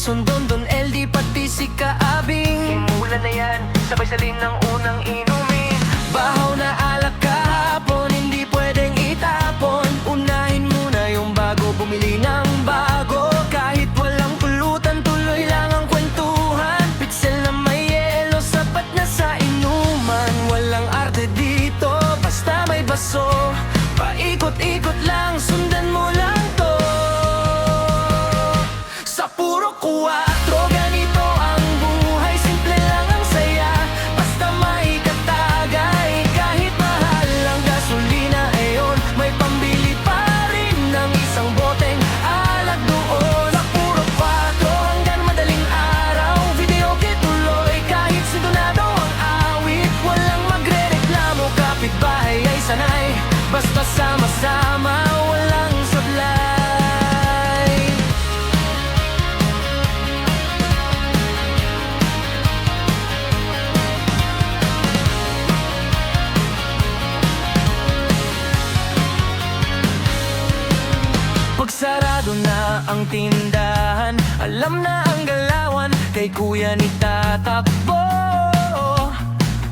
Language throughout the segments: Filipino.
Sundondon, LD, pati si Kaabing. Umulan na yan, sabay salin ng unang inumin. Bahaw na alak kahapon, hindi pwedeng itapon. Unahin muna yung bago, bumili ng bago. Kahit walang pulutan, tuloy lang ang kwentuhan. Pitsel na may yelo, sapat na sa inuman. Walang arte dito, basta may baso. Paikot-ikot lang, sundan mo lang to. Sa puro kuwatro, ganito ang buhay. Simple lang ang saya, basta may katagay. Kahit mahal ang gasolina, ayon, may pambili pa rin ng isang boteng alak doon. Sa puro kwatro, hanggang madaling araw. Video kituloy, kahit sintonado ang awit. Walang magre-reklamo, kapitbahay ay sanay. Basta sama-sama, walang sablay. Pagsarado na ang tindahan, alam na ang galawan. Kay kuya ni tatakbo,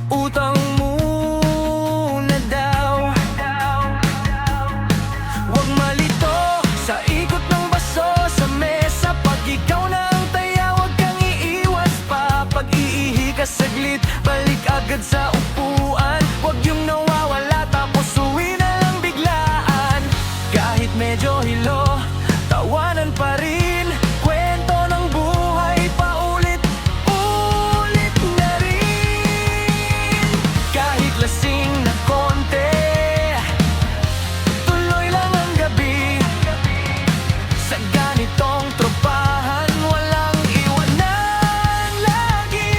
utang muna daw. Huwag malito sa ikot ng baso sa mesa. Pag ikaw na ang taya, huwag kang iiwas pa. Pag iihi ka saglit, balik agad sa upuan. Huwag yung nawawala tapos uwi na lang biglaan. Kahit medyo hilo, tawanan pa rin. Kwento ng buhay, paulit-ulit na rin. Kahit lasing na konti, tuloy lang ang gabi. Sa ganitong tropahan, walang iwanan lagi.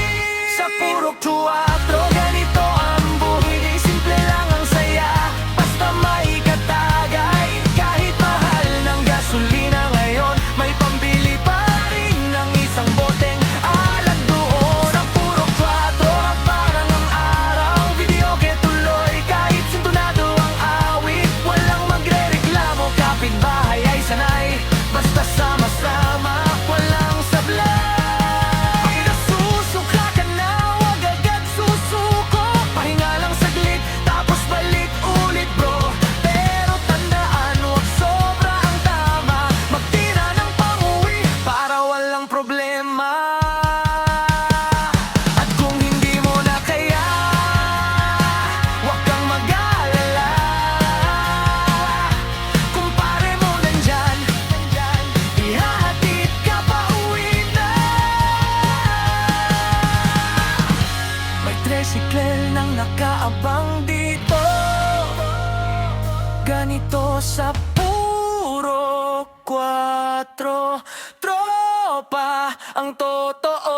Sa puro kuwatro, ganito ang buhay. Simple lang ang saya, basta may katagay. Kahit mahal ng gasolina ngayon, may pambili pa rin ng isang boteng alak doon. Sa puro kuwatro, parang ang araw. Video tuloy, kahit sintonado ang awit. Walang magre-reklamo, kapitbahay ay sanay. Basta sama-sama, walang sablay. Pag nasusuka ka na, huwag agad susuko. Pahinga lang saglit, tapos balik ulit bro. Pero tandaan, huwag sobra ang tama. Magtira ng pang-uwi para walang problema. At kung hindi mo na kaya, huwag kang mag-alala. Kumpare mo nandyan, ihahatid ka pa uwi na. May tricycle nang nakaabang dito. Ganito sa puro kwatro, tropa ang totoo.